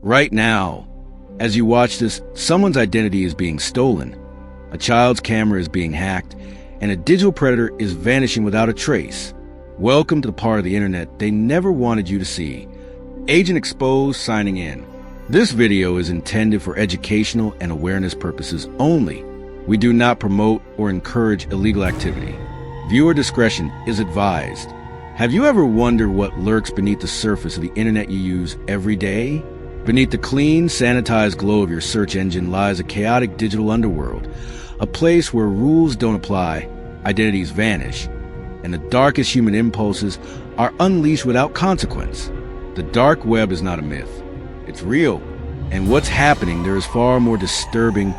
Right now, as you watch this, someone's identity is being stolen, a child's camera is being hacked, and a digital predator is vanishing without a trace. Welcome to the part of the internet they never wanted you to see. Agent Exposed signing in. This video is intended for educational and awareness purposes only. We do not promote or encourage illegal activity. Viewer discretion is advised. Have you ever wondered what lurks beneath the surface of the internet you use every day? Beneath the clean, sanitized glow of your search engine lies a chaotic digital underworld, a place where rules don't apply, identities vanish, and the darkest human impulses are unleashed without consequence. The dark web is not a myth. It's real, and what's happening there is far more disturbing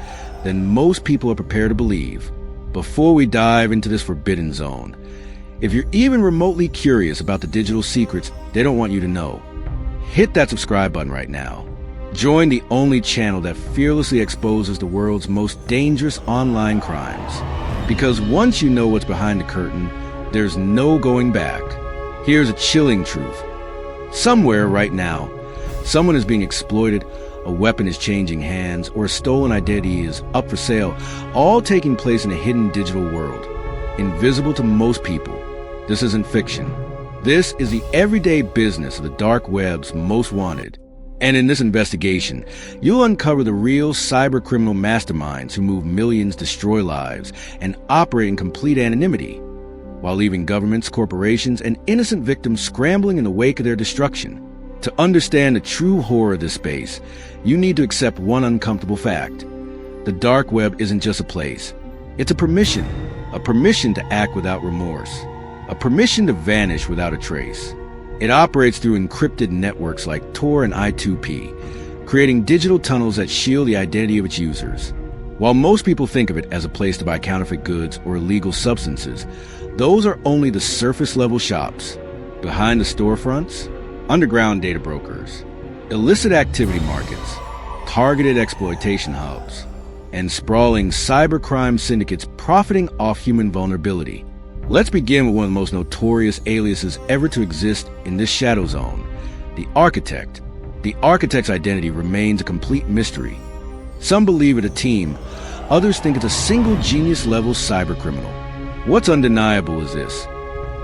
than most people are prepared to believe. Before we dive into this forbidden zone, if you're even remotely curious about the digital secrets they don't want you to know, hit that subscribe button right now. Join the only channel that fearlessly exposes the world's most dangerous online crimes. Because once you know what's behind the curtain, there's no going back. Here's a chilling truth. Somewhere right now, someone is being exploited, a weapon is changing hands, or a stolen identity is up for sale, all taking place in a hidden digital world, invisible to most people. This isn't fiction. This is the everyday business of the dark web's most wanted. And in this investigation, you'll uncover the real cybercriminal masterminds who move millions, destroy lives, and operate in complete anonymity, while leaving governments, corporations, and innocent victims scrambling in the wake of their destruction. To understand the true horror of this space, you need to accept one uncomfortable fact. The dark web isn't just a place. It's a permission to act without remorse, a permission to vanish without a trace. It operates through encrypted networks like Tor and I2P, creating digital tunnels that shield the identity of its users. While most people think of it as a place to buy counterfeit goods or illegal substances, those are only the surface-level shops. Behind the storefronts, underground data brokers, illicit activity markets, targeted exploitation hubs, and sprawling cybercrime syndicates profiting off human vulnerability. Let's begin with one of the most notorious aliases ever to exist in this shadow zone, the Architect. The Architect's identity remains a complete mystery. Some believe it a team, others think it's a single genius-level cybercriminal. What's undeniable is this.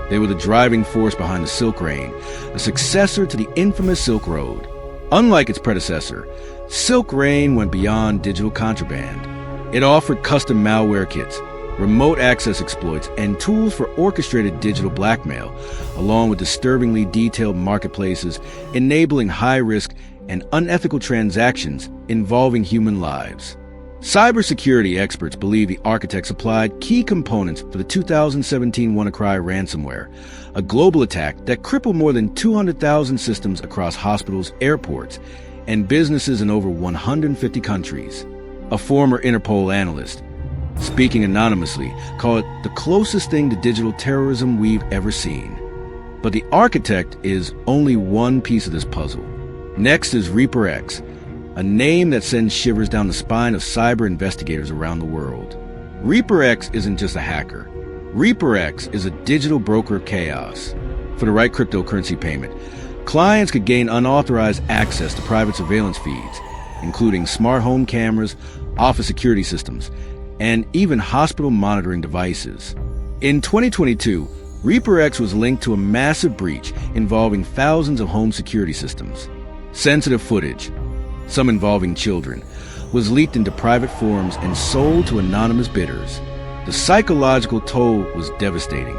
They were the driving force behind the Silk Road, a successor to the infamous Silk Road. Unlike its predecessor, Silk Road went beyond digital contraband. It offered custom malware kits, remote access exploits, and tools for orchestrated digital blackmail, along with disturbingly detailed marketplaces enabling high-risk and unethical transactions involving human lives. Cybersecurity experts believe the Architect supplied key components for the 2017 WannaCry ransomware, a global attack that crippled more than 200,000 systems across hospitals, airports, and businesses in over 150 countries. A former Interpol analyst, speaking anonymously, called it the closest thing to digital terrorism we've ever seen. But the Architect is only one piece of this puzzle. Next is ReaperX, a name that sends shivers down the spine of cyber investigators around the world. ReaperX isn't just a hacker. ReaperX is a digital broker of chaos. For the right cryptocurrency payment, clients could gain unauthorized access to private surveillance feeds, including smart home cameras, office security systems, and even hospital monitoring devices. In 2022, ReaperX was linked to a massive breach involving thousands of home security systems. Sensitive footage, some involving children, was leaked into private forums and sold to anonymous bidders. The psychological toll was devastating.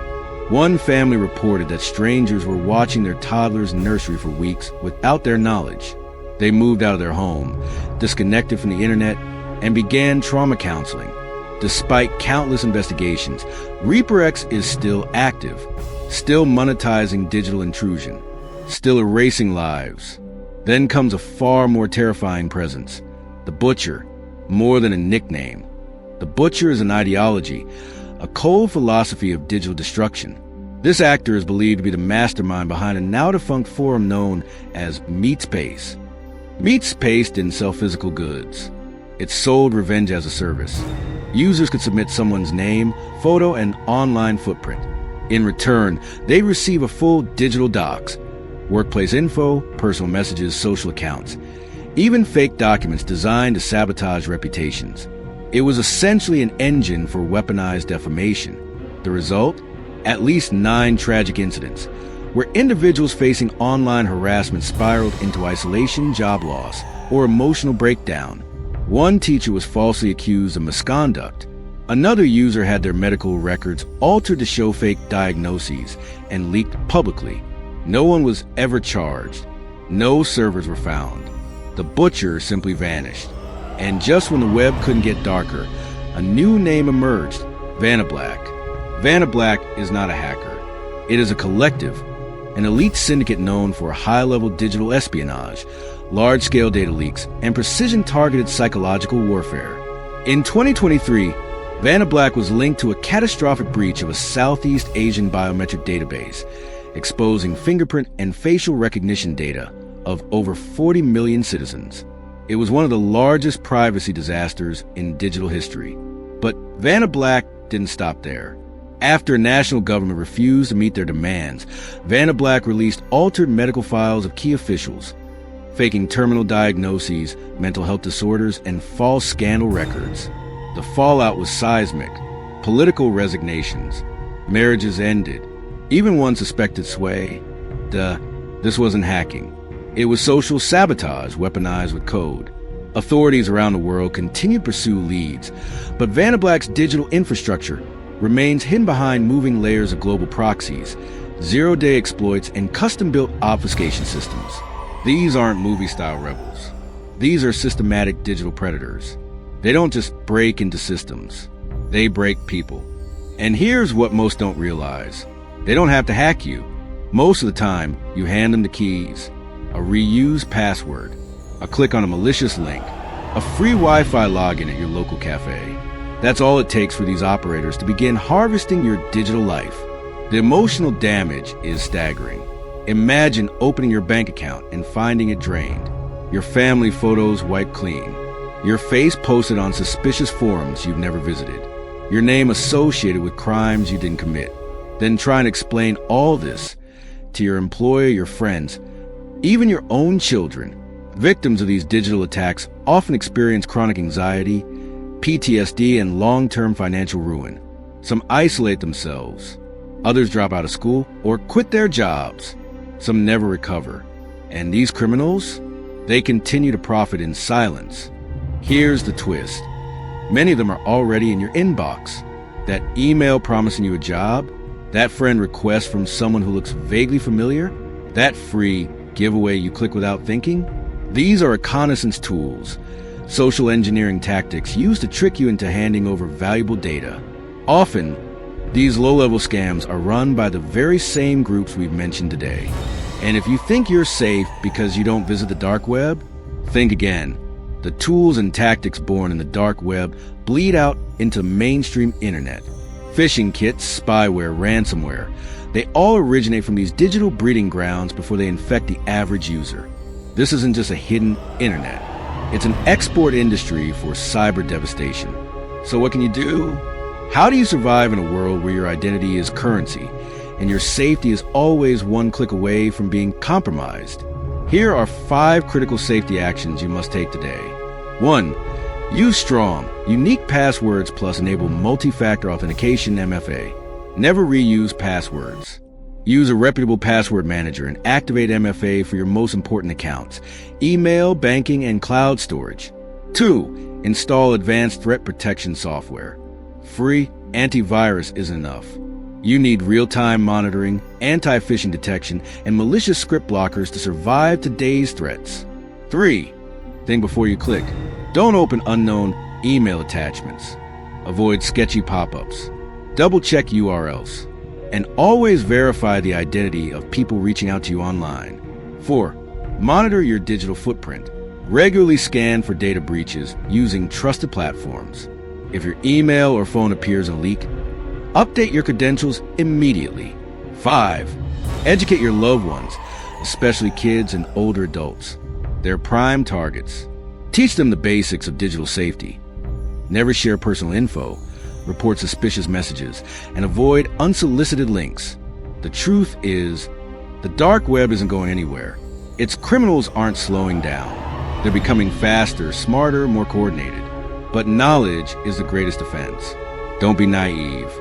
One family reported that strangers were watching their toddler's nursery for weeks without their knowledge. They moved out of their home, disconnected from the internet, and began trauma counseling. Despite countless investigations, ReaperX is still active, still monetizing digital intrusion, still erasing lives. Then comes a far more terrifying presence, the Butcher, more than a nickname. The Butcher is an ideology, a cold philosophy of digital destruction. This actor is believed to be the mastermind behind a now-defunct forum known as MeatSpace. MeatSpace didn't sell physical goods. It sold revenge as a service. Users could submit someone's name, photo, and online footprint. In return, they receive a full digital docs, workplace info, personal messages, social accounts. even fake documents designed to sabotage reputations. It was essentially an engine for weaponized defamation. The result? At least 9 tragic incidents, where individuals facing online harassment spiraled into isolation, job loss, or emotional breakdown. One teacher was falsely accused of misconduct. Another user had their medical records altered to show fake diagnoses and leaked publicly. No one was ever charged. No servers were found. The butcher simply vanished. And just when the web couldn't get darker, a new name emerged: VannaBlack. VannaBlack is not a hacker. It is a collective, an elite syndicate known for high-level digital espionage, large-scale data leaks, and precision-targeted psychological warfare. In 2023, VannaBlack was linked to a catastrophic breach of a Southeast Asian biometric database, exposing fingerprint and facial recognition data of over 40 million citizens. It was one of the largest privacy disasters in digital history. But VannaBlack didn't stop there. After national government refused to meet their demands, VannaBlack released altered medical files of key officials, faking terminal diagnoses, mental health disorders, and false scandal records. The fallout was seismic. Political resignations, marriages ended, even one suspected sway. This wasn't hacking. It was social sabotage weaponized with code. Authorities around the world continue to pursue leads, but VannaBlack's digital infrastructure remains hidden behind moving layers of global proxies, zero-day exploits, and custom-built obfuscation systems. These aren't movie-style rebels. These are systematic digital predators. They don't just break into systems. They break people. And here's what most don't realize. They don't have to hack you. Most of the time, you hand them the keys, a reused password, a click on a malicious link, a free Wi-Fi login at your local cafe. That's all it takes for these operators to begin harvesting your digital life. The emotional damage is staggering. Imagine opening your bank account and finding it drained, your family photos wiped clean, your face posted on suspicious forums you've never visited, your name associated with crimes you didn't commit. Then try and explain all this to your employer, your friends, even your own children. Victims of these digital attacks often experience chronic anxiety, PTSD, and long-term financial ruin. Some isolate themselves. Others drop out of school or quit their jobs. Some never recover. And these criminals, they continue to profit in silence. Here's the twist. Many of them are already in your inbox. That email promising you a job, that friend request from someone who looks vaguely familiar, that free giveaway you click without thinking. These are reconnaissance tools, social engineering tactics used to trick you into handing over valuable data. Often, these low-level scams are run by the very same groups we've mentioned today. And if you think you're safe because you don't visit the dark web, think again. The tools and tactics born in the dark web bleed out into the mainstream internet. Phishing kits, spyware, ransomware, they all originate from these digital breeding grounds before they infect the average user. This isn't just a hidden internet. It's an export industry for cyber devastation. So what can you do? How do you survive in a world where your identity is currency and your safety is always one click away from being compromised? Here are 5 critical safety actions you must take today. 1. Use strong, unique passwords plus enable multi-factor authentication MFA. Never reuse passwords. Use a reputable password manager and activate MFA for your most important accounts, email, banking, and cloud storage. 2. Install advanced threat protection software. Free antivirus isn't enough. You need real-time monitoring, anti-phishing detection, and malicious script blockers to survive today's threats. 3. Think before you click. Don't open unknown email attachments. Avoid sketchy pop-ups. Double-check URLs. And always verify the identity of people reaching out to you online. 4. Monitor your digital footprint. Regularly scan for data breaches using trusted platforms. If your email or phone appears in a leak, update your credentials immediately. 5. Educate your loved ones, especially kids and older adults. They're prime targets. Teach them the basics of digital safety. Never share personal info, report suspicious messages, and avoid unsolicited links. The truth is, the dark web isn't going anywhere. Its criminals aren't slowing down. They're becoming faster, smarter, more coordinated. But knowledge is the greatest defense. Don't be naive.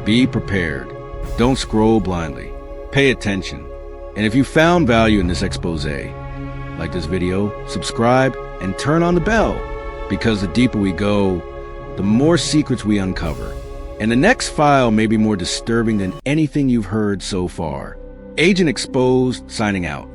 Be prepared. Don't scroll blindly. Pay attention. And if you found value in this expose, like this video, subscribe, and turn on the bell. Because the deeper we go, the more secrets we uncover. And the next file may be more disturbing than anything you've heard so far. Agent Exposed, signing out.